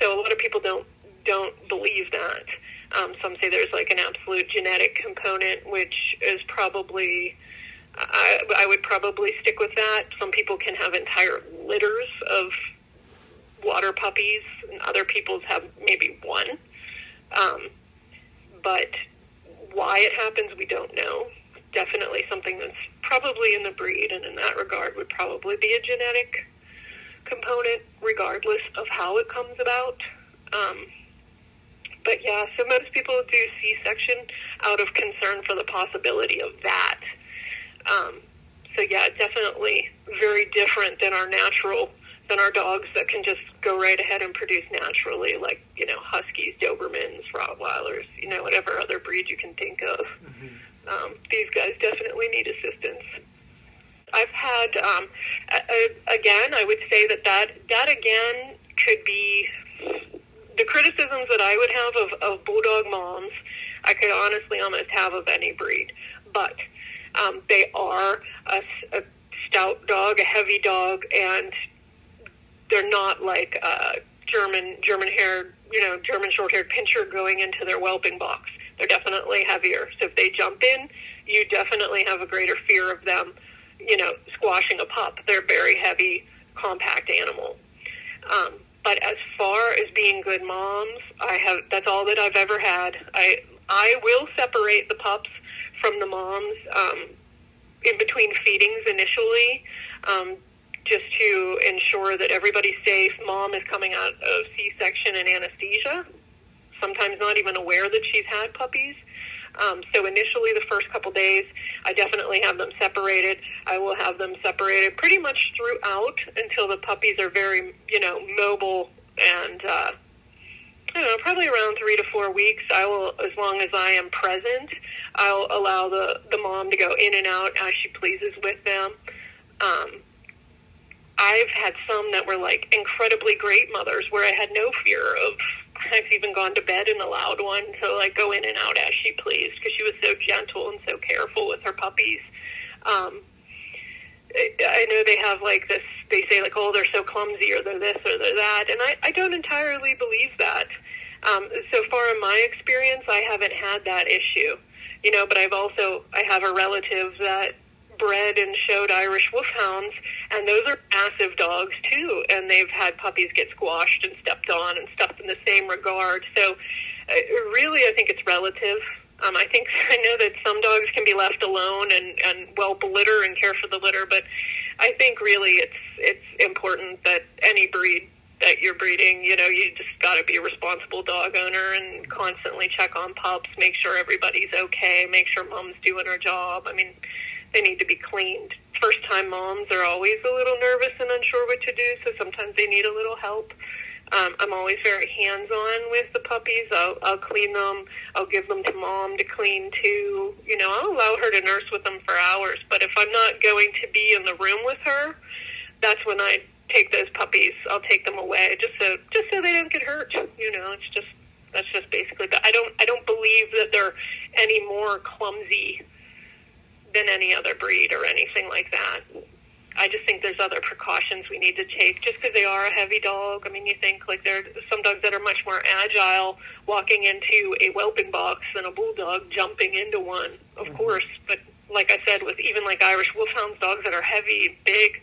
So a lot of people don't believe that. Some say there's like an absolute genetic component, which is probably, I would probably stick with that. Some people can have entire litters of water puppies, and other people's have maybe one. But why it happens, we don't know. Definitely something that's probably in the breed, and in that regard would probably be a genetic component, regardless of how it comes about. But yeah, so most people do C-section out of concern for the possibility of that. So yeah, definitely very different than our dogs that can just go right ahead and produce naturally, like, Huskies, Dobermans, Rottweilers, whatever other breed you can think of. Mm-hmm. These guys definitely need assistance. I've had, again, I would say that again could be the criticisms that I would have of Bulldog moms. I could honestly almost have of any breed, but they are a stout dog, a heavy dog, and they're not like a German short-haired pinscher going into their whelping box. They're definitely heavier. So if they jump in, you definitely have a greater fear of them, squashing a pup. They're a very heavy, compact animal. But as far as being good moms, that's all that I've ever had. I will separate the pups from the moms in between feedings initially, just to ensure that everybody's safe. Mom is coming out of C-section and anesthesia, sometimes not even aware that she's had puppies. So initially, the first couple days, I definitely have them separated. I will have them separated pretty much throughout until the puppies are very, mobile, and probably around 3 to 4 weeks. I will, as long as I am present, I'll allow the mom to go in and out as she pleases with them. I've had some that were like incredibly great mothers where I had no fear of. I've even gone to bed and allowed one to like go in and out as she pleased because she was so gentle and so careful with her puppies. I know they have like this, they say like, oh, they're so clumsy, or they're this or they're that, and I don't entirely believe that. So far in my experience, I haven't had that issue, but I have a relative that bred and showed Irish Wolfhounds, and those are massive dogs too, and they've had puppies get squashed and stepped on and stuff in the same regard. So really, I think it's relative. I know that some dogs can be left alone and whelp a litter and care for the litter, but I think really it's important that any breed that you're breeding, you just got to be a responsible dog owner and constantly check on pups, make sure everybody's okay, make sure mom's doing her job. I mean, they need to be cleaned. First-time moms are always a little nervous and unsure what to do, so sometimes they need a little help. I'm always very hands-on with the puppies. I'll clean them. I'll give them to mom to clean too. I'll allow her to nurse with them for hours, but if I'm not going to be in the room with her, that's when I take those puppies. I'll take them away just so they don't get hurt. That's just basically. But I don't believe that they're any more clumsy than any other breed or anything like that. I just think there's other precautions we need to take just because they are a heavy dog. I mean, you think like there are some dogs that are much more agile walking into a whelping box than a bulldog jumping into one, of course. But like I said, with even like Irish Wolfhounds, dogs that are heavy, big,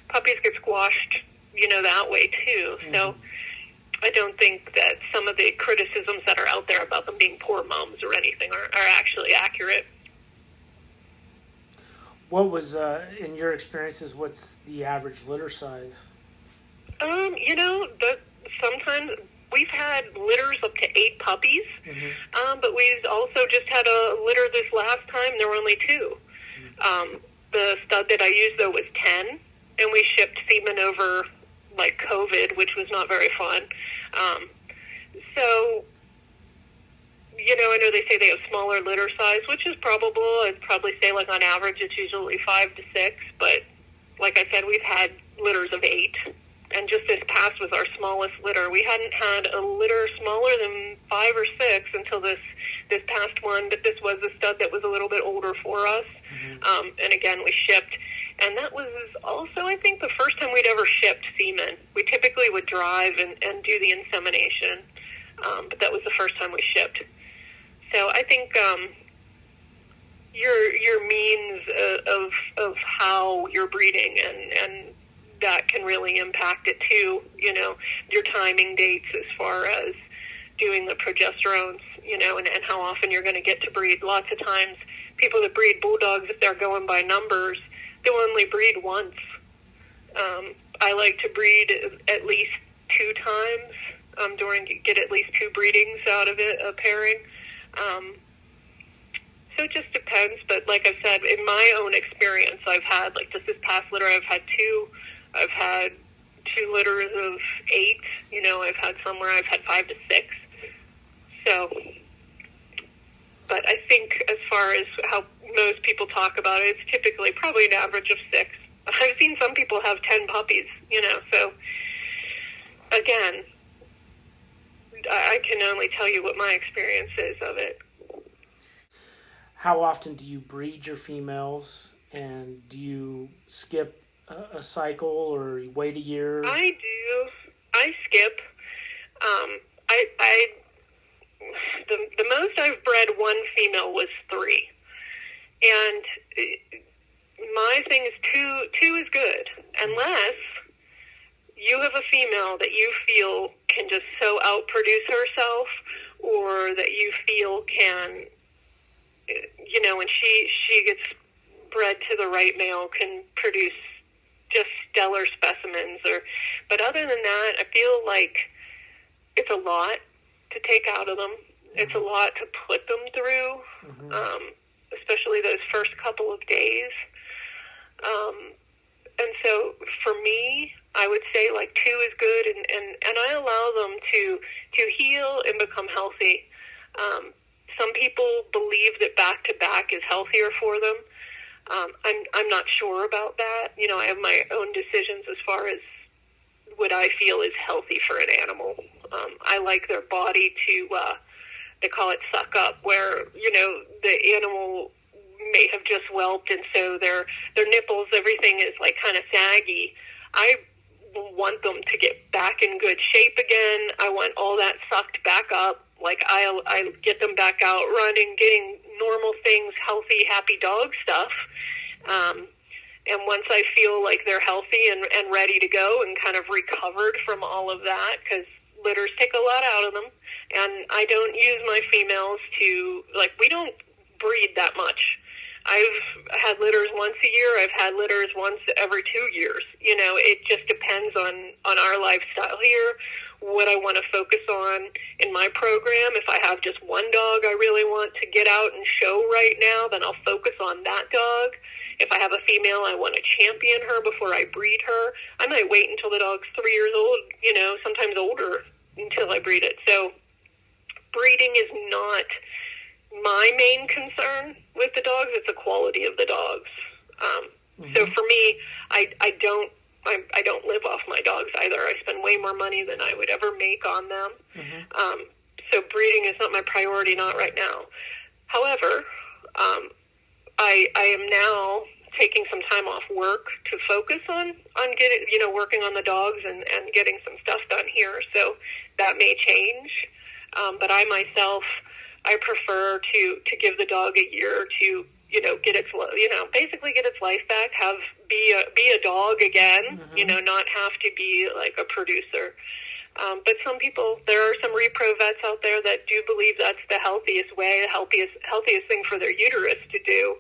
puppies get squashed, that way too. Mm-hmm. So I don't think that some of the criticisms that are out there about them being poor moms or anything are actually accurate. What was, in your experiences, what's the average litter size? Sometimes we've had litters up to 8 puppies, mm-hmm. But we've also just had a litter this last time. There were only 2. Mm-hmm. The stud that I used, though, was 10, and we shipped semen over, like, COVID, which was not very fun. So... I know they say they have smaller litter size, which is probable. I'd probably say, like, on average, it's usually 5 to 6. But, like I said, we've had litters of 8. And just this past was our smallest litter. We hadn't had a litter smaller than 5 or 6 until this past one. But this was a stud that was a little bit older for us. Mm-hmm. And, again, we shipped. And that was also, I think, the first time we'd ever shipped semen. We typically would drive and do the insemination, but that was the first time we shipped. So I think your means of how you're breeding and that can really impact it too. You know, your timing dates as far as doing the progesterones, you know, and how often you're going to get to breed. Lots of times, people that breed bulldogs, if they're going by numbers, they'll only breed once. I like to breed at least 2 times get at least 2 breedings out of it, a pairing. So it just depends. But like I've said, in my own experience, I've had, like just this past litter, I've had 2. I've had 2 litters of 8. You know, I've had somewhere I've had 5 to 6. So, but I think as far as how most people talk about it, it's typically probably an average of 6. I've seen some people have 10 puppies, you know, so again, I can only tell you what my experience is of it. How often do you breed your females, and do you skip a cycle or you wait a year? I do. I skip. The most I've bred one female was 3. And my thing is 2 is good, unless you have a female that you feel can just so outproduce herself, or that you feel can, you know, when she gets bred to the right male, can produce just stellar specimens. But other than that, I feel like it's a lot to take out of them. It's a lot to put them through, especially those first couple of days. And so for me, I would say like 2 is good, and I allow them to heal and become healthy. Some people believe that back-to-back is healthier for them. I'm not sure about that. You know, I have my own decisions as far as what I feel is healthy for an animal. I like their body to, they call it suck up, where, you know, the animal may have just whelped, and so their nipples, everything is like kind of saggy. I want them to get back in good shape again. I want all that sucked back up. Like I get them back out running, getting normal things, healthy, happy dog stuff. And once I feel like they're healthy and ready to go and kind of recovered from all of that, because litters take a lot out of them, and I don't use my females to, like, we don't breed that much. I've had litters once a year. I've had litters once every 2 years. You know, it just depends on our lifestyle here, what I want to focus on in my program. If I have just one dog I really want to get out and show right now, then I'll focus on that dog. If I have a female, I want to champion her before I breed her. I might wait until the dog's 3 years old, you know, sometimes older, until I breed it. So breeding is not my main concern with the dogs. It's the quality of the dogs. So for me, I don't live off my dogs either. I spend way more money than I would ever make on them. So breeding is not my priority, not right now. However, I am now taking some time off work to focus on getting, you know, working on the dogs and getting some stuff done here. So that may change. But I myself, I prefer to give the dog a year to, you know, get its, you know, basically get its life back, be a dog again, you know, not have to be like a producer. But some people, there are some repro vets out there that do believe that's the healthiest way, the healthiest thing for their uterus to do.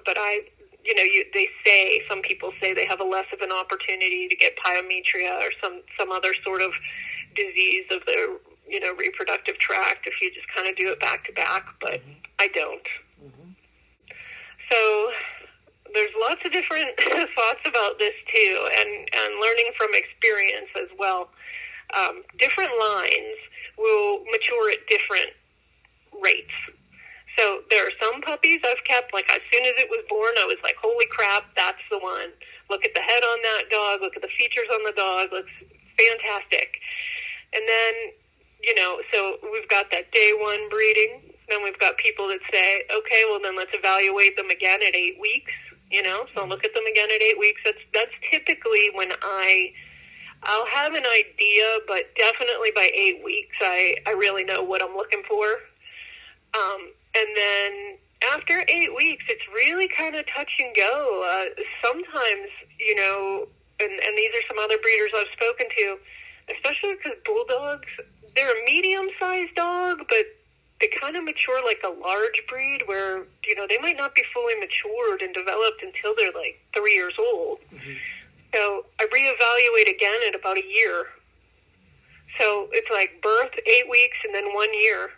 But some people say they have a less of an opportunity to get pyometria or some other sort of disease of their, you know, reproductive tract if you just kind of do it back to back, but I don't. So there's lots of different thoughts about this too, and learning from experience as well. Different lines will mature at different rates. So there are some puppies I've kept, like as soon as it was born, I was like, holy crap, that's the one. Look at the head on that dog, look at the features on the dog, looks fantastic. And then, you know, so we've got that day one breeding. Then we've got people that say, okay, well then let's evaluate them again at 8 weeks. So I'll look at them again at 8 weeks. That's typically when I'll have an idea, but definitely by 8 weeks, I really know what I'm looking for. And then after 8 weeks, it's really kind of touch and go. Sometimes, and these are some other breeders I've spoken to, especially because Bulldogs, they're a medium-sized dog, but they kind of mature like a large breed where, they might not be fully matured and developed until they're like 3 years old. Mm-hmm. So I reevaluate again at about a year. So it's like birth, 8 weeks, and then 1 year.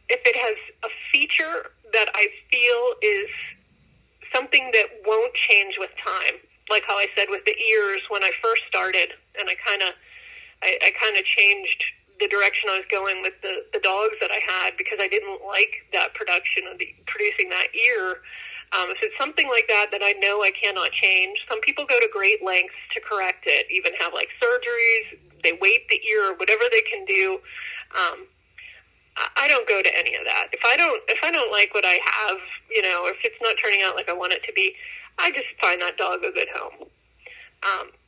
If it has a feature that I feel is something that won't change with time, like how I said with the ears when I first started, and I kind of changed the direction I was going with the dogs that I had because I didn't like that production of producing that ear. If it's something like that I know I cannot change, some people go to great lengths to correct it, even have like surgeries, they weight the ear, whatever they can do. I don't go to any of that. If I don't like what I have, if it's not turning out like I want it to be, I just find that dog a good home.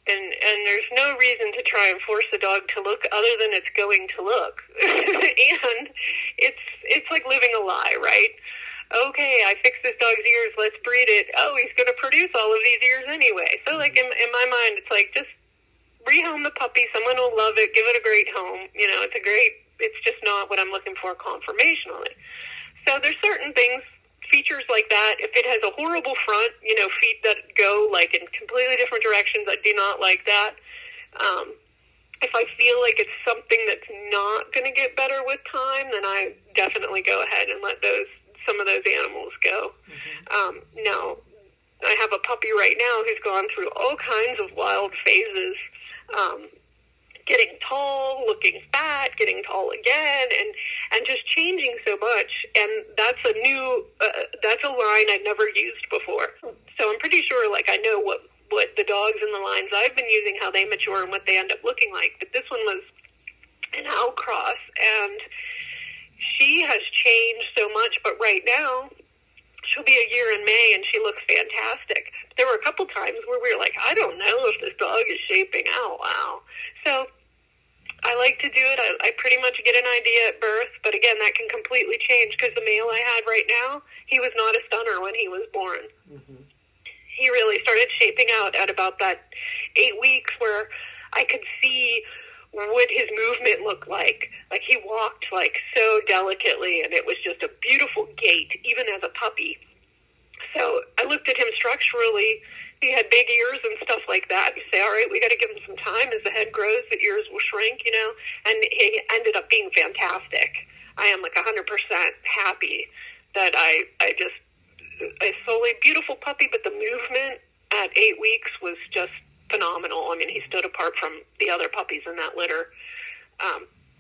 And there's no reason to try and force the dog to look other than it's going to look. And it's like living a lie, right? Okay, I fixed this dog's ears, let's breed it. Oh, he's going to produce all of these ears anyway. So, like, in my mind, it's like, just rehome the puppy. Someone will love it. Give it a great home. It's just not what I'm looking for confirmation on it. So there's certain things, features like that. If it has a horrible front, feet that go, like, in completely different directions, I do not like that. If I feel like it's something that's not going to get better with time, then I definitely go ahead and let some of those animals go. Mm-hmm. No, I have a puppy right now who's gone through all kinds of wild phases, getting tall, looking fat, getting tall again, and just changing so much. And that's that's a line I've never used before. So I'm pretty sure, like, I know what the dogs and the lines I've been using, how they mature and what they end up looking like. But this one was an outcross, and she has changed so much, but right now, she'll be a year in May, and she looks fantastic. There were a couple times where we were like, I don't know if this dog is shaping out. Wow. So I like to do it. I pretty much get an idea at birth, but again, that can completely change because the male I had right now, he was not a stunner when he was born. Mm-hmm. He really started shaping out at about that 8 weeks where I could see what his movement looked like. Like, he walked, like, so delicately, and it was just a beautiful gait, even as a puppy. So I looked at him structurally. He had big ears and stuff like that. You say, all right, we got to give him some time. As the head grows, the ears will shrink, and he ended up being fantastic. I am, like, 100% happy that I solely beautiful puppy, but the movement at 8 weeks was just phenomenal. I mean, he stood apart from the other puppies in that litter.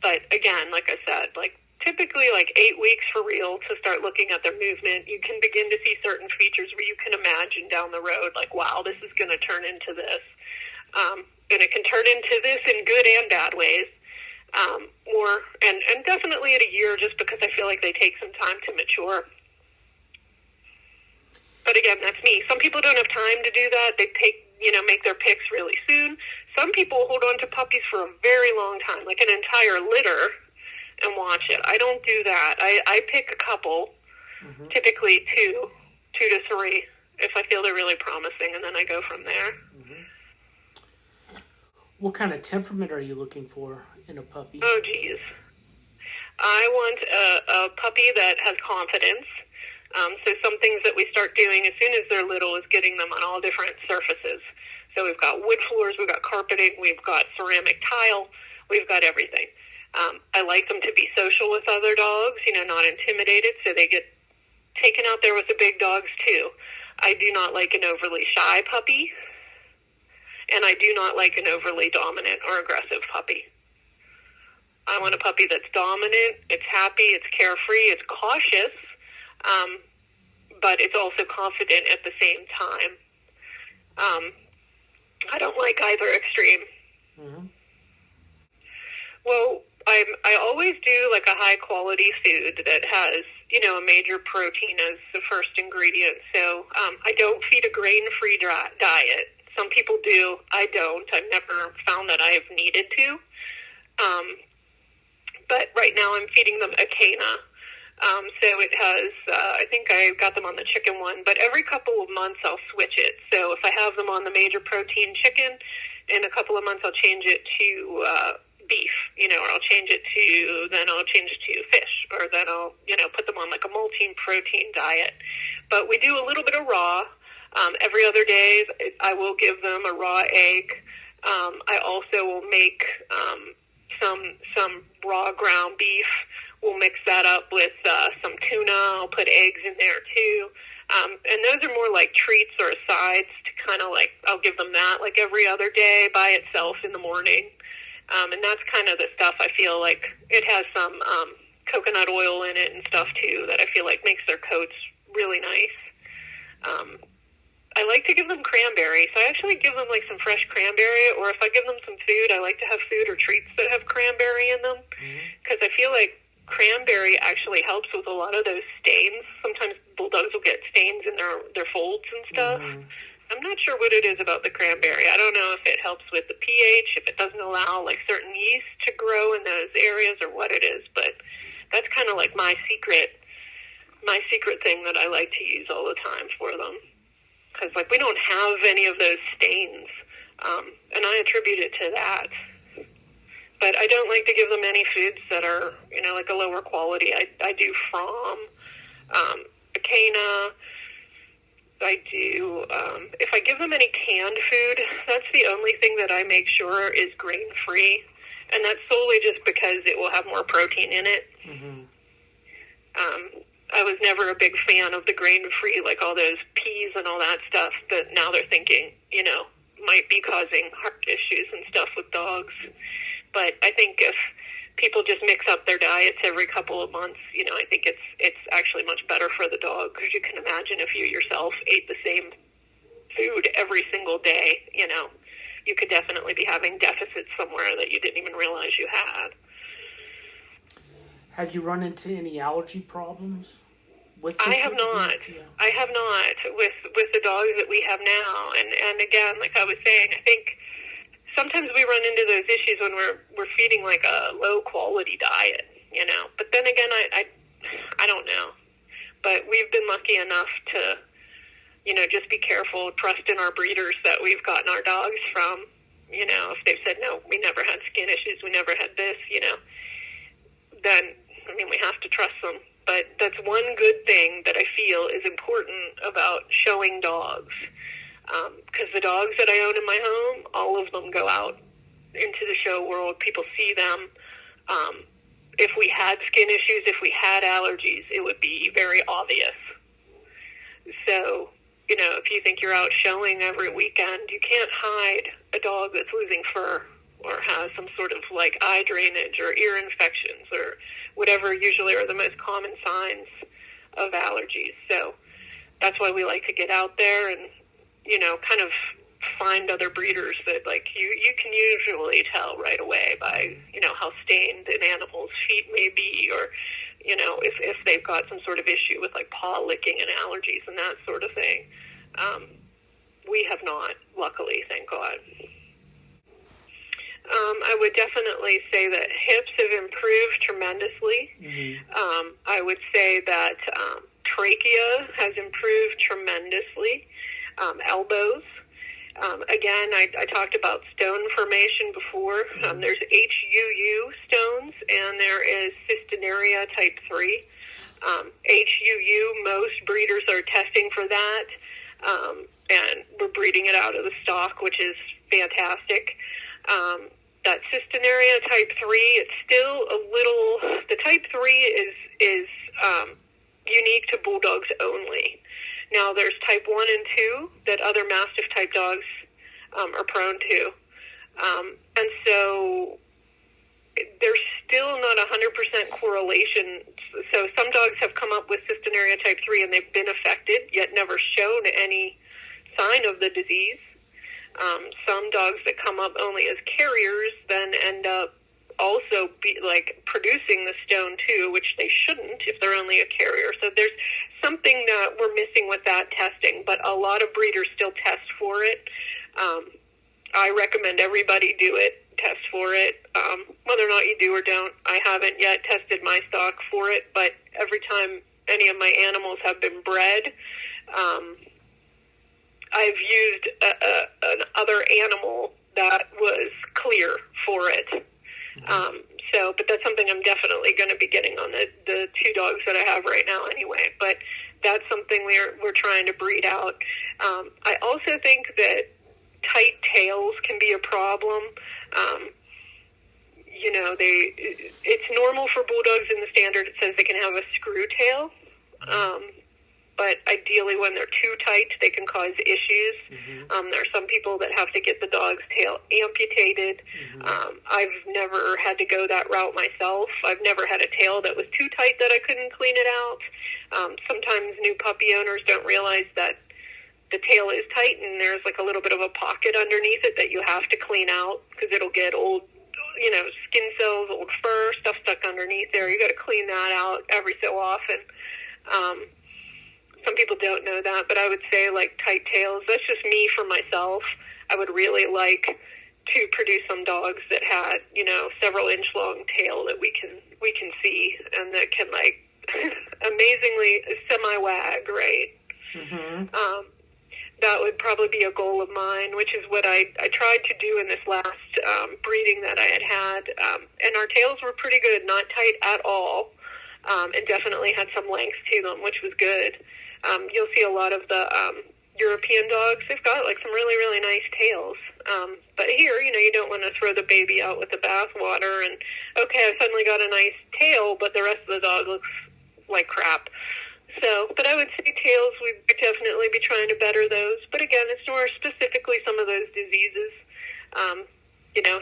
But again, like I said, like, typically like 8 weeks for real to start looking at their movement. You can begin to see certain features where you can imagine down the road, like, wow, this is going to turn into this. And it can turn into this in good and bad ways. And definitely at a year, just because I feel like they take some time to mature. But again, that's me. Some people don't have time to do that. They make their picks really soon. Some people hold on to puppies for a very long time, like an entire litter, and watch it. I don't do that. I pick a couple, mm-hmm. typically two to three, if I feel they're really promising, and then I go from there. Mm-hmm. What kind of temperament are you looking for in a puppy? Oh, geez. I want a puppy that has confidence. So some things that we start doing as soon as they're little is getting them on all different surfaces. So we've got wood floors, we've got carpeting, we've got ceramic tile, we've got everything. I like them to be social with other dogs, not intimidated, so they get taken out there with the big dogs too. I do not like an overly shy puppy, and I do not like an overly dominant or aggressive puppy. I want a puppy that's dominant, it's happy, it's carefree, it's cautious, but it's also confident at the same time. I don't like either extreme. Mm-hmm. Well, I I always do like a high quality food that has, a major protein as the first ingredient. So I don't feed a grain-free diet. Some people do. I don't. I've never found that I have needed to. But right now I'm feeding them Acana. So it has, I think I got them on the chicken one, but every couple of months I'll switch it. So if I have them on the major protein chicken, in a couple of months I'll change it to beef, or I'll change it to fish, or then I'll, put them on like a multi-protein diet. But we do a little bit of raw. Every other day I will give them a raw egg. I also will make some raw ground beef. We'll mix that up with some tuna. I'll put eggs in there too. And those are more like treats or sides to kind of like, I'll give them that like every other day by itself in the morning. And that's kind of the stuff I feel like it has some coconut oil in it and stuff too that I feel like makes their coats really nice. I like to give them cranberry, so I actually give them like some fresh cranberry, or if I give them some food, I like to have food or treats that have cranberry in them, because I feel like cranberry actually helps with a lot of those stains. Sometimes bulldogs will get stains in their folds and stuff. I'm not sure what it is about the cranberry. I don't know if it helps with the pH, if it doesn't allow like certain yeast to grow in those areas, or what it is, but that's kind of like my secret thing that I like to use all the time for them. Because, like, we don't have any of those stains, and I attribute it to that. But I don't like to give them any foods that are, like a lower quality. I do from Acana. I do, if I give them any canned food, that's the only thing that I make sure is grain-free, and that's solely just because it will have more protein in it. I was never a big fan of the grain-free, like all those peas and all that stuff, but now they're thinking, might be causing heart issues and stuff with dogs. But I think if people just mix up their diets every couple of months, I think it's actually much better for the dog, because you can imagine if you yourself ate the same food every single day, you could definitely be having deficits somewhere that you didn't even realize you had. Have you run into any allergy problems? I have not. Yeah. I have not with the dogs that we have now. And again, like I was saying, I think sometimes we run into those issues when we're feeding like a low quality diet, But then again, I don't know. But we've been lucky enough to, just be careful, trust in our breeders that we've gotten our dogs from. If they've said, no, we never had skin issues, we never had this, then, we have to trust them. But that's one good thing that I feel is important about showing dogs. Because the dogs that I own in my home, all of them go out into the show world. People see them. If we had skin issues, if we had allergies, it would be very obvious. So, if you think you're out showing every weekend, you can't hide a dog that's losing fur or has some sort of like eye drainage or ear infections or whatever usually are the most common signs of allergies. So that's why we like to get out there and, kind of find other breeders that like you can usually tell right away by, how stained an animal's feet may be, or, if they've got some sort of issue with like paw licking and allergies and that sort of thing. We have not, luckily, thank God. I would definitely say that hips have improved tremendously. I would say that trachea has improved tremendously. Elbows. Again, I talked about stone formation before. There's HUU stones, and there is cystinuria type 3. HUU, most breeders are testing for that, and we're breeding it out of the stock, which is fantastic. That cystinuria type 3, it's still a little, the type 3 is unique to bulldogs only. Now, there's type 1 and 2 that other Mastiff type dogs are prone to. And so there's still not 100% correlation. So some dogs have come up with cystinuria type 3 and they've been affected, yet never shown any sign of the disease. Some dogs that come up only as carriers then end up also be like producing the stone too, which they shouldn't if they're only a carrier. So there's something that we're missing with that testing, but a lot of breeders still test for it. I recommend everybody do it, test for it. Whether or not you do or don't, I haven't yet tested my stock for it, but every time any of my animals have been bred, I've used another animal that was clear for it. But that's something I'm definitely going to be getting on the two dogs that I have right now anyway. But that's something we're trying to breed out. I also think that tight tails can be a problem. It's normal for Bulldogs in the standard. It says they can have a screw tail. But ideally when they're too tight, they can cause issues. There are some people that have to get the dog's tail amputated. I've never had to go that route myself. I've never had a tail that was too tight that I couldn't clean it out. Sometimes new puppy owners don't realize that the tail is tight and there's like a little bit of a pocket underneath it that you have to clean out because it'll get old, skin cells, old fur, stuff stuck underneath there. You got to clean that out every so often. Some people don't know that, but I would say like tight tails, that's just me for myself. I would really like to produce some dogs that had, several inch long tail that we can see and that can like amazingly semi-wag, right? That would probably be a goal of mine, which is what I tried to do in this last breeding that I had. And our tails were pretty good, not tight at all, and definitely had some length to them, which was good. You'll see a lot of the European dogs, they've got like some really, really nice tails. But here, you don't want to throw the baby out with the bathwater and, okay, I suddenly got a nice tail, but the rest of the dog looks like crap. So, but I would say tails, we'd definitely be trying to better those. But again, it's more specifically some of those diseases,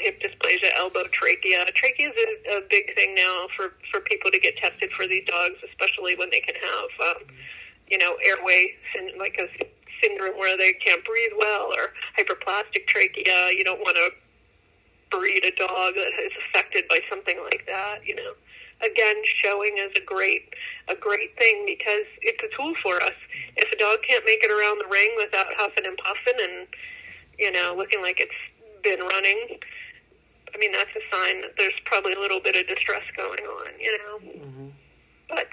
hip dysplasia, elbow trachea. Trachea is a big thing now for people to get tested for these dogs, especially when they can have, airway, like a syndrome where they can't breathe well or hyperplastic trachea. You don't want to breed a dog that is affected by something like that, Again, showing is a great thing because it's a tool for us. If a dog can't make it around the ring without huffing and puffing and, looking like it's been running, I mean, that's a sign that there's probably a little bit of distress going on, But,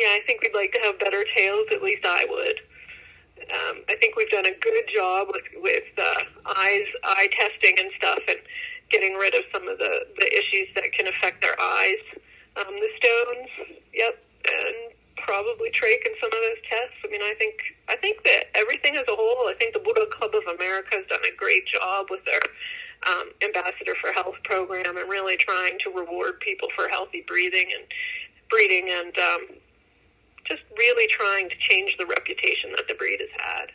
I think we'd like to have better tails, at least I would. I think we've done a good job with eye testing and stuff and getting rid of some of the issues that can affect their eyes. The stones, yep, and probably trach in some of those tests. I mean, I think that everything as a whole, I think the Bulldog Club of America has done a great job with their Ambassador for Health program and really trying to reward people for healthy breeding and just really trying to change the reputation that the breed has had.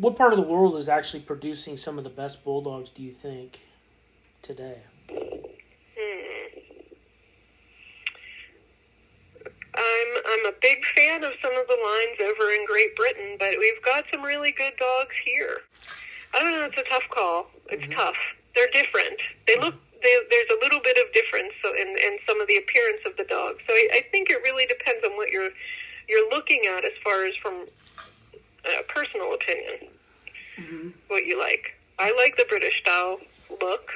What part of the world is actually producing some of the best Bulldogs, do you think, today? I'm a big fan of some of the lines over in Great Britain, but we've got some really good dogs here. I don't know, it's a tough call. It's tough. They're different. There's a little bit of difference in some of the appearance of the dog. So I think it really depends on what you're looking at as far as from a personal opinion, what you like. I like the British style look,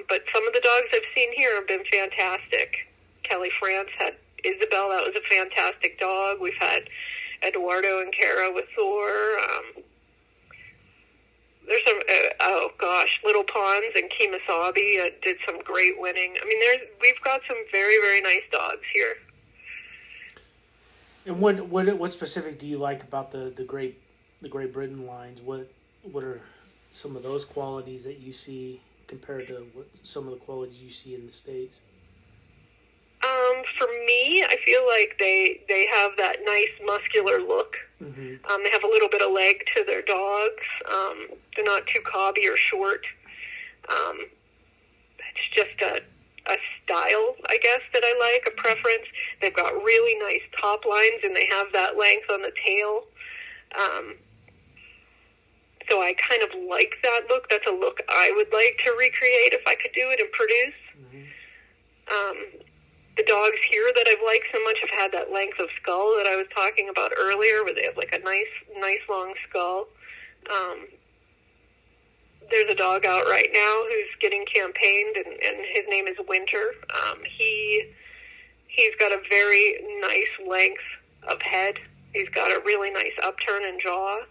but some of the dogs I've seen here have been fantastic. Kelly France had Isabel, that was a fantastic dog. We've had Eduardo and Kara with Thor. There's some, Little Ponds and Kemosabe did some great winning. I mean, we've got some very, very nice dogs here. And what specific do you like about the Great Britain lines? What are some of those qualities that you see compared to some of the qualities you see in the States? For me, I feel like they have that nice muscular look. They have a little bit of leg to their dogs. They're not too cobby or short. It's just a style, I guess, that I like, a preference. They've got really nice top lines, and they have that length on the tail. So I kind of like that look. That's a look I would like to recreate if I could do it and produce. The dogs here that I've liked so much have had that length of skull that I was talking about earlier, where they have like a nice long skull. There's a dog out right now who's getting campaigned, and his name is Winter. He's got a very nice length of head. He's got a really nice upturn and jaw.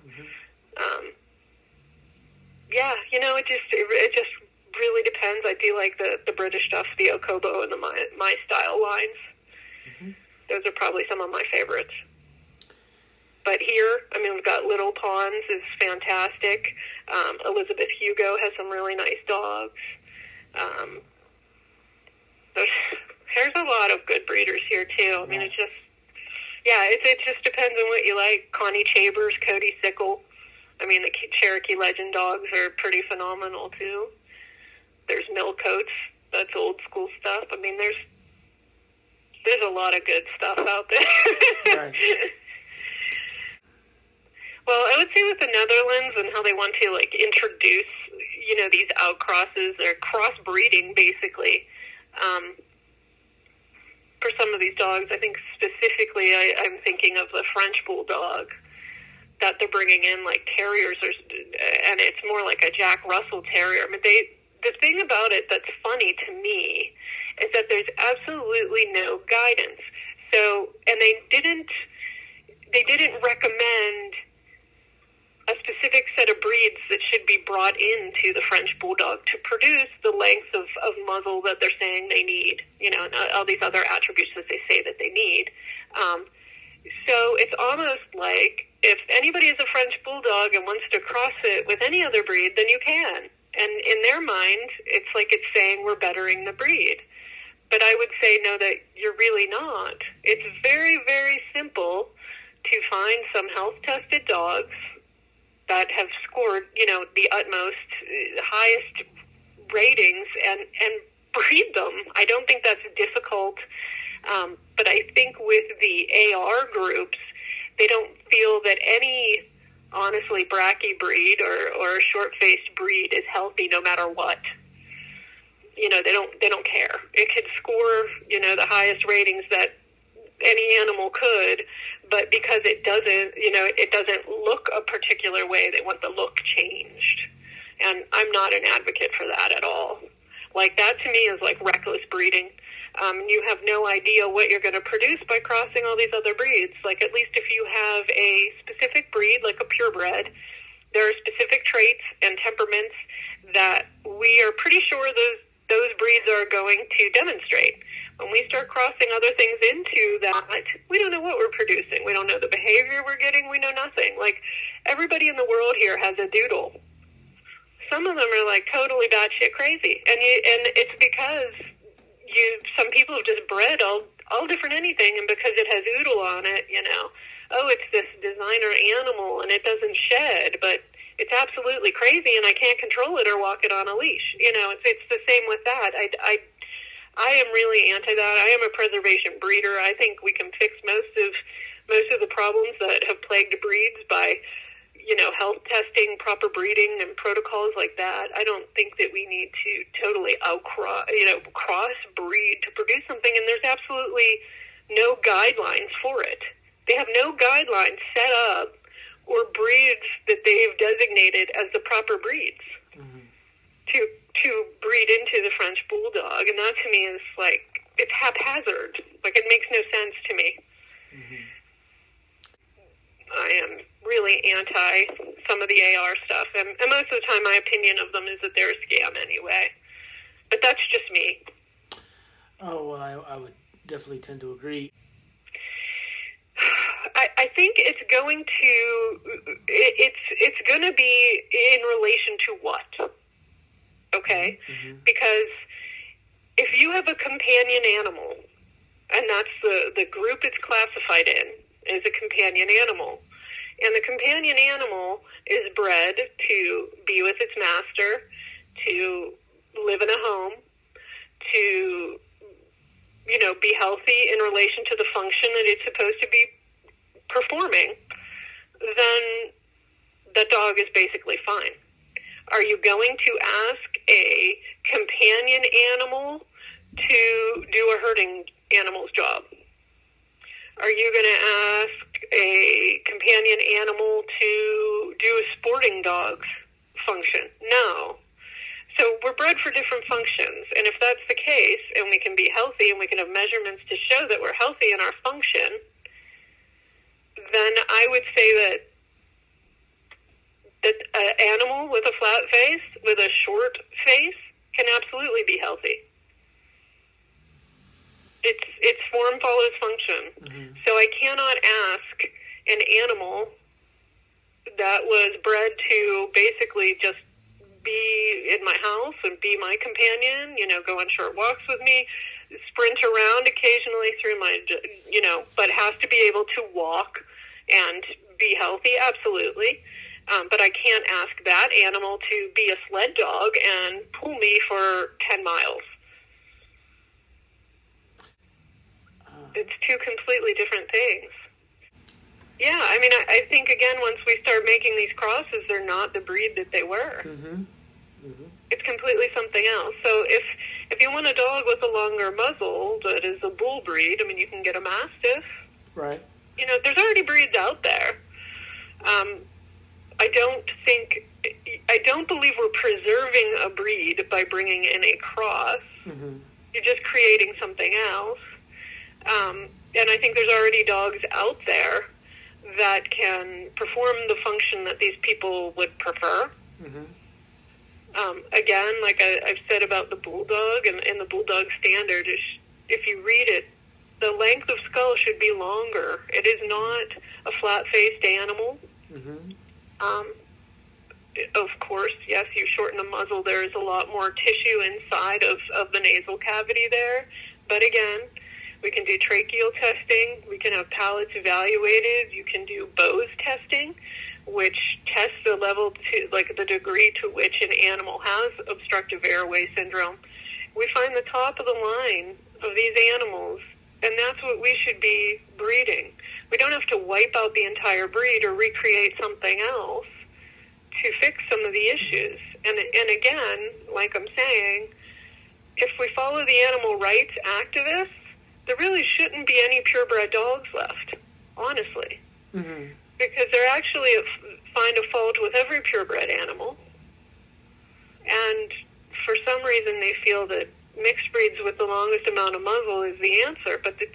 Yeah, it just really depends. I do like the British stuff, the Okobo and the my style lines. Those are probably some of my favorites. But here, I mean, we've got Little Pawns is fantastic. Elizabeth Hugo has some really nice dogs. There's a lot of good breeders here too. I mean, it just depends on what you like. Connie Chambers, Cody Sickle. I mean, the Cherokee Legend dogs are pretty phenomenal too. There's Millcoats. That's old school stuff. I mean, there's a lot of good stuff out there. Right. Well, I would say with the Netherlands and how they want to like introduce, these outcrosses or crossbreeding, basically. For some of these dogs, I think specifically, I'm thinking of the French Bulldog that they're bringing in, like terriers, and it's more like a Jack Russell Terrier. I mean, the thing about it that's funny to me is that there's absolutely no guidance. So, and they didn't recommend a specific set of breeds that should be brought into the French Bulldog to produce the length of muzzle that they're saying they need, and all these other attributes that they say that they need. So it's almost like if anybody is a French Bulldog and wants to cross it with any other breed, then you can. And in their mind, it's like it's saying we're bettering the breed. But I would say, no, that you're really not. It's very, very simple to find some health-tested dogs that have scored, the utmost, highest ratings and breed them. I don't think that's difficult. But I think with the AR groups, they don't feel that any, honestly, bracky breed or short-faced breed is healthy no matter what. They don't care. It could score, the highest ratings that any animal could, but because it doesn't look a particular way, they want the look changed. And I'm not an advocate for that at all. Like, that to me is like reckless breeding. You have no idea what you're going to produce by crossing all these other breeds. Like, at least if you have a specific breed, like a purebred, there are specific traits and temperaments that we are pretty sure those breeds are going to demonstrate. When we start crossing other things into that, we don't know what we're producing. We don't know the behavior we're getting. We know nothing. Like, everybody in the world here has a doodle. Some of them are like totally batshit crazy, and it's because some people have just bred all different anything, and because it has oodle on it, it's this designer animal and it doesn't shed, but it's absolutely crazy and I can't control it or walk it on a leash. It's the same with that. I am really anti that. I am a preservation breeder. I think we can fix most of the problems that have plagued breeds by, health testing, proper breeding, and protocols like that. I don't think that we need to totally cross breed to produce something, and there's absolutely no guidelines for it. They have no guidelines set up or breeds that they've designated as the proper breeds to breed into the French Bulldog, and that to me is like, it's haphazard. Like, it makes no sense to me. I am really anti some of the AR stuff, and most of the time my opinion of them is that they're a scam anyway. But that's just me. Oh, well, I would definitely tend to agree. I think it's going to be in relation to what? Okay? Because if you have a companion animal, and that's the group it's classified in, is a companion animal, and the companion animal is bred to be with its master, to live in a home, to, be healthy in relation to the function that it's supposed to be performing, then that dog is basically fine. Are you going to ask a companion animal to do a herding animal's job? Are you going to ask a companion animal to do a sporting dog's function? No. So we're bred for different functions, and if that's the case, and we can be healthy and we can have measurements to show that we're healthy in our function, then I would say that an animal with a flat face, with a short face, can absolutely be healthy. It's form follows function. Mm-hmm. So I cannot ask an animal that was bred to basically just be in my house and be my companion, go on short walks with me, sprint around occasionally through my, but has to be able to walk and be healthy, absolutely. But I can't ask that animal to be a sled dog and pull me for 10 miles. It's two completely different things. Yeah, I mean, I think, again, once we start making these crosses, they're not the breed that they were. Mm-hmm. Mm-hmm. It's completely something else. So if you want a dog with a longer muzzle that is a bull breed, I mean, you can get a Mastiff. Right. There's already breeds out there. I don't believe we're preserving a breed by bringing in a cross. Mm-hmm. You're just creating something else. And I think there's already dogs out there that can perform the function that these people would prefer. Mm-hmm. Again, like I've said about the Bulldog, and the Bulldog standard, is if you read it, the length of skull should be longer. It is not a flat-faced animal. Mm-hmm. Of course, yes, you shorten the muzzle. There is a lot more tissue inside of the nasal cavity there. But again, we can do tracheal testing. We can have palates evaluated. You can do Bose testing, which tests the level to, like, the degree to which an animal has obstructive airway syndrome. We find the top of the line of these animals, and that's what we should be breeding. We don't have to wipe out the entire breed or recreate something else to fix some of the issues. And again, like I'm saying, if we follow the animal rights activists, there really shouldn't be any purebred dogs left, honestly. Mm-hmm. Because they're actually find a fault with every purebred animal. And for some reason they feel that mixed breeds with the longest amount of muzzle is the answer, but it's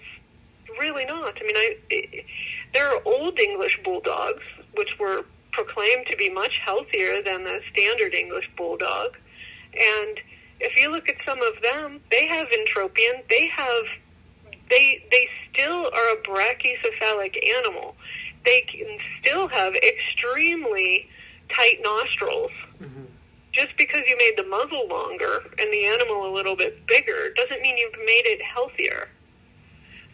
really not. I mean, there are old English Bulldogs, which were proclaimed to be much healthier than the standard English Bulldog. And if you look at some of them, they have entropion. They still are a brachycephalic animal. They can still have extremely tight nostrils. Mm-hmm. Just because you made the muzzle longer and the animal a little bit bigger doesn't mean you've made it healthier.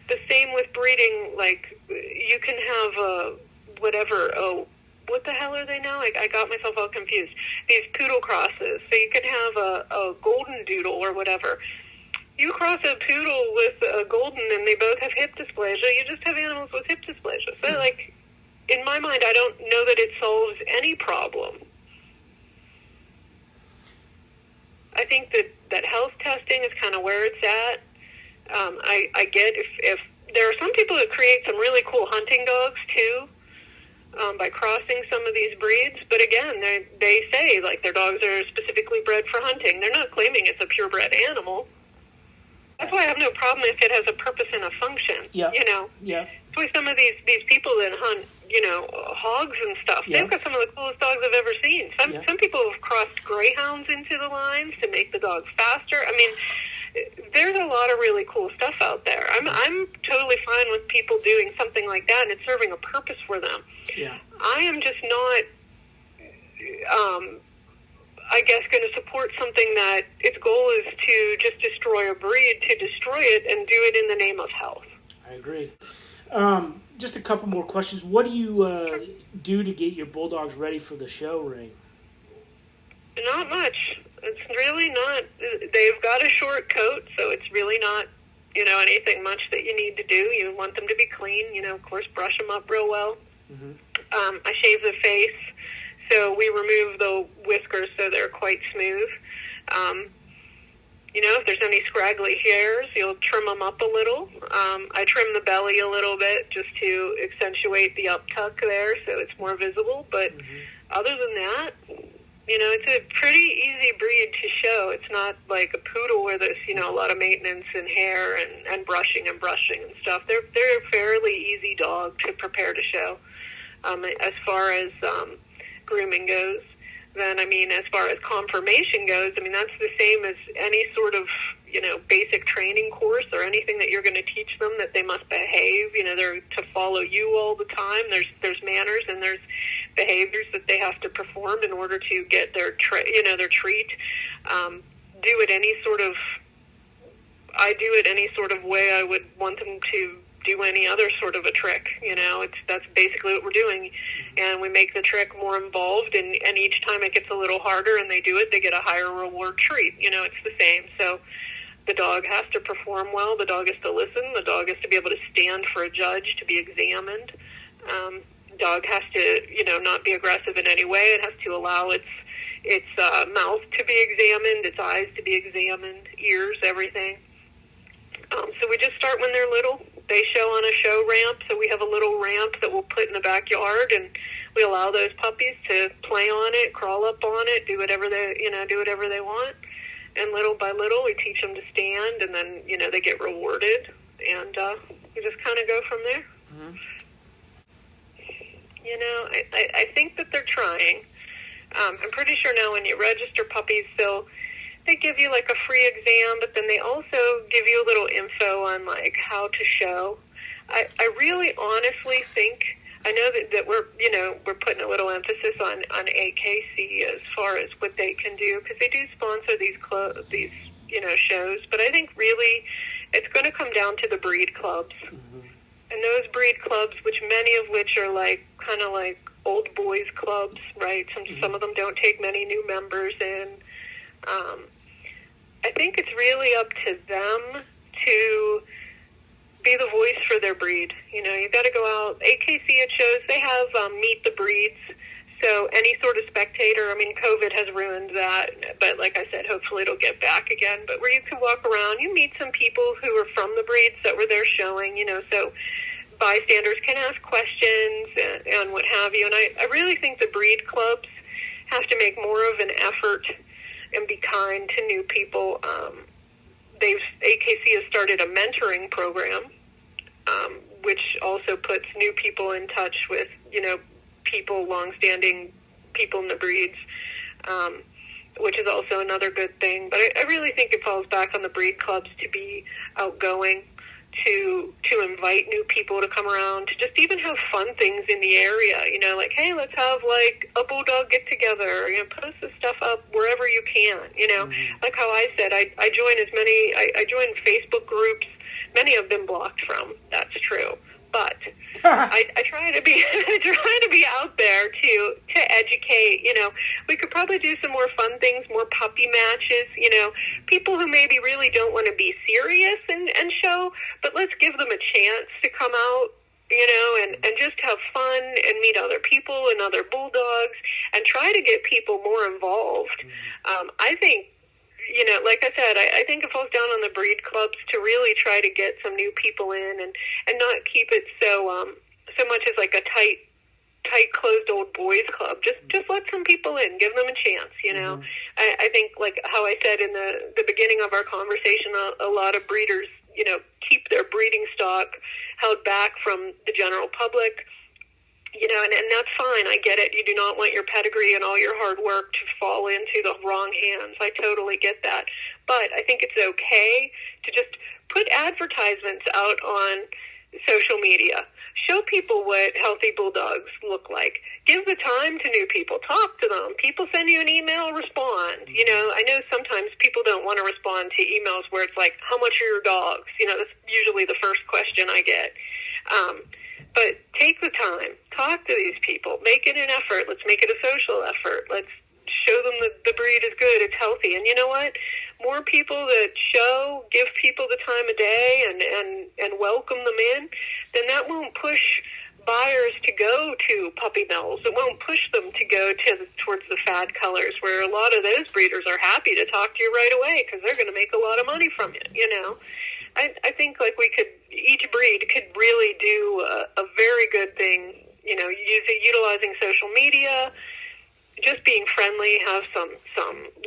The same with breeding, like, you can have what the hell are they now? I got myself all confused. These poodle crosses. So you can have a golden doodle or whatever. You cross a poodle with a golden and they both have hip dysplasia, you just have animals with hip dysplasia. So, like, in my mind, I don't know that it solves any problem. I think that health testing is kind of where it's at. I get if there are some people that create some really cool hunting dogs, too, by crossing some of these breeds. But again, they say, like, their dogs are specifically bred for hunting. They're not claiming it's a purebred animal. That's why I have no problem if it has a purpose and a function. Yeah. Yeah. That's why some of these people that hunt, hogs and stuff, they've got some of the coolest dogs I've ever seen. Some people have crossed greyhounds into the lines to make the dogs faster. I mean, there's a lot of really cool stuff out there. I'm totally fine with people doing something like that, and it's serving a purpose for them. Yeah. I am just not, I guess, going to support something that its goal is to just destroy a breed, to destroy it and do it in the name of health. I agree. Just a couple more questions. What do you do to get your Bulldogs ready for the show ring? Not much. It's really not. They've got a short coat, so it's really not, anything much that you need to do. You want them to be clean, of course, brush them up real well. Mm-hmm. I shave the face So we remove the whiskers so they're quite smooth. If there's any scraggly hairs, you'll trim them up a little. I trim the belly a little bit just to accentuate the uptuck there so it's more visible. But other than that, it's a pretty easy breed to show. It's not like a poodle where there's, a lot of maintenance and hair and brushing and stuff. They're a fairly easy dog to prepare to show. As far as grooming goes, then, as far as conformation goes, that's the same as any sort of, basic training course or anything that you're going to teach them, that they must behave. They're to follow you all the time. There's manners and there's behaviors that they have to perform in order to get their treat. I do it any sort of way I would want them to do any other sort of a trick. That's basically what we're doing. And we make the trick more involved, and each time it gets a little harder and they do it, they get a higher reward treat. It's the same. So the dog has to perform well. The dog has to listen. The dog has to be able to stand for a judge to be examined. Dog has to, not be aggressive in any way. It has to allow its mouth to be examined, its eyes to be examined, ears, everything. So we just start when they're little. They show on a show ramp, so we have a little ramp that we'll put in the backyard, and we allow those puppies to play on it, crawl up on it, do whatever they want. And little by little, we teach them to stand, and then, they get rewarded, and we just kind of go from there. Mm-hmm. I think that they're trying. I'm pretty sure now when you register puppies, they give you like a free exam, but then they also give you a little info on like how to show. I really honestly think, I know that we're putting a little emphasis on AKC as far as what they can do, because they do sponsor these shows, but I think really it's going to come down to the breed clubs. Mm-hmm. And those breed clubs, many of which are kind of like old boys clubs, right? Some of them don't take many new members in. I think it's really up to them to be the voice for their breed. You've got to go out. AKC, it shows, they have Meet the Breeds. So any sort of spectator, COVID has ruined that. But like I said, hopefully it'll get back again. But where you can walk around, you meet some people who are from the breeds that were there showing, so bystanders can ask questions and what have you. And I really think the breed clubs have to make more of an effort and be kind to new people. AKC has started a mentoring program, which also puts new people in touch with, people, long-standing people in the breeds, which is also another good thing. But I really think it falls back on the breed clubs to be outgoing, to invite new people to come around, to just even have fun things in the area, like, hey, let's have like a Bulldog get together, post this stuff up wherever you can, like how I said, I join Facebook groups, many of them blocked from, that's true, but I try to be out there to educate. We could probably do some more fun things, more puppy matches. People who maybe really don't want to be serious and show, but let's give them a chance to come out. And just have fun and meet other people and other Bulldogs and try to get people more involved. I think. Like I said, I think it falls down on the breed clubs to really try to get some new people in and not keep it so much as like a tight closed old boys club. Just let some people in, give them a chance. Mm-hmm. I think like how I said in the beginning of our conversation, a lot of breeders keep their breeding stock held back from the general public. And that's fine. I get it. You do not want your pedigree and all your hard work to fall into the wrong hands. I totally get that. But I think it's okay to just put advertisements out on social media. Show people what healthy Bulldogs look like. Give the time to new people. Talk to them. People send you an email, respond. I know sometimes people don't want to respond to emails where it's like, how much are your dogs? That's usually the first question I get. But take the time, talk to these people, make it an effort. Let's make it a social effort. Let's show them that the breed is good, it's healthy. And you know what? More people that give people the time of day and welcome them in, then that won't push buyers to go to puppy mills. It won't push them to go towards the fad colors, where a lot of those breeders are happy to talk to you right away because they're going to make a lot of money from you. I think like each breed could really do a very good thing. Utilizing social media, just being friendly, have some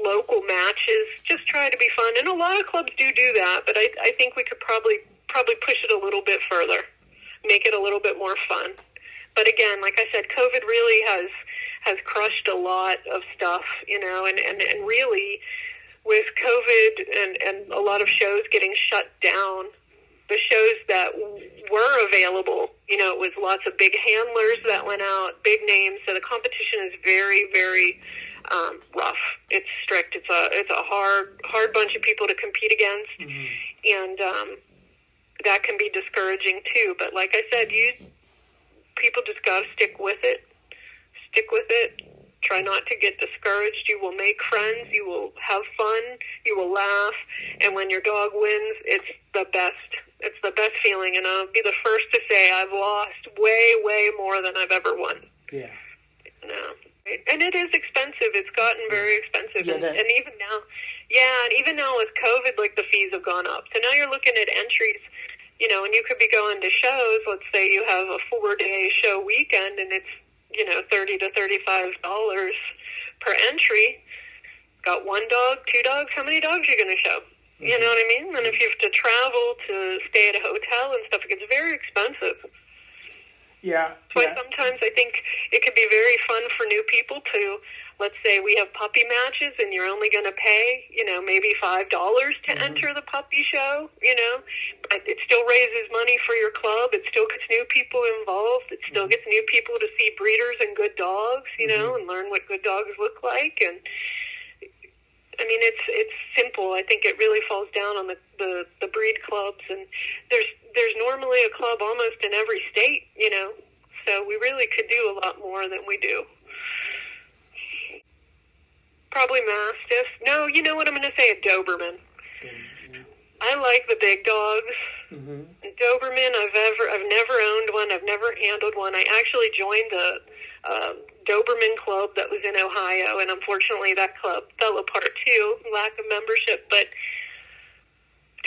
local matches, just try to be fun. And a lot of clubs do that, but I think we could probably push it a little bit further, make it a little bit more fun. But again, like I said, COVID really has crushed a lot of stuff, and really with COVID and a lot of shows getting shut down, the shows that were available, it was lots of big handlers that went out, big names. So the competition is very, very rough. It's strict. It's a hard bunch of people to compete against, and that can be discouraging too. But like I said, people just got to stick with it. Stick with it. Try not to get discouraged. You will make friends. You will have fun. You will laugh. And when your dog wins, it's the best. It's the best feeling. And I'll be the first to say I've lost way, way more than I've ever won. Yeah. And it is expensive. It's gotten very expensive. Yeah, and even now with COVID, like the fees have gone up. So now you're looking at entries, and you could be going to shows. Let's say you have a 4-day show weekend and it's, $30 to $35 per entry. Got 1 dog, 2 dogs. How many dogs are you going to show? You know what I mean? And if you have to travel to stay at a hotel and stuff, it gets very expensive. Yeah. That's why sometimes I think it could be very fun for new people to, let's say we have puppy matches and you're only going to pay, maybe $5 to enter the puppy show, But it still raises money for your club. It still gets new people involved. It still gets new people to see breeders and good dogs, and learn what good dogs look like. And I mean, it's simple. I think it really falls down on the breed clubs, and there's normally a club almost in every state, so we really could do a lot more than we do. Probably Mastiff. No, you know what I'm going to say? A Doberman. I like the big dogs. Doberman, I've never owned one. I've never handled one. I actually joined the Doberman club that was in Ohio, and unfortunately that club fell apart too, lack of membership. But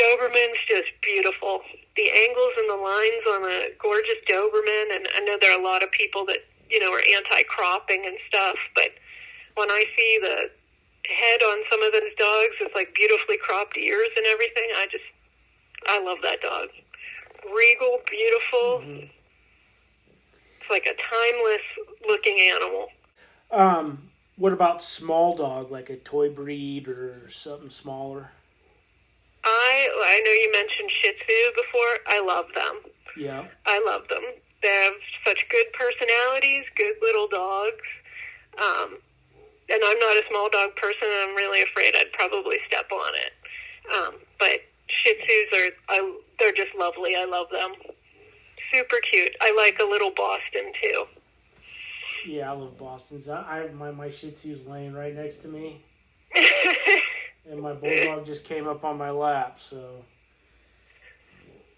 Doberman's just beautiful. The angles and the lines on a gorgeous Doberman, and I know there are a lot of people that are anti-cropping and stuff, but when I see the head on some of those dogs with like beautifully cropped ears and everything, I love that dog. Regal, beautiful. It's like a timeless looking animal. What about small dog, like a toy breed or something smaller? I know you mentioned Shih Tzu before. I love them. Yeah. I love them. They have such good personalities, good little dogs. And I'm not a small dog person, and I'm really afraid I'd probably step on it. But Shih Tzus they're just lovely. I love them. Super cute. I like a little Boston, too. Yeah, I love Bostons. I have my Shih Tzu's laying right next to me. And my Bulldog just came up on my lap, so...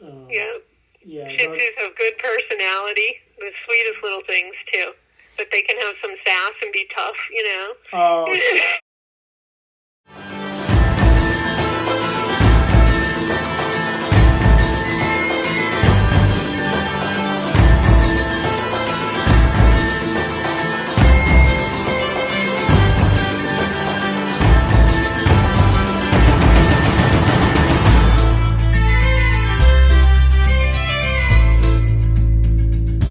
Yeah, Shih Tzus have good personality. The sweetest little things, too. But they can have some sass and be tough, Oh,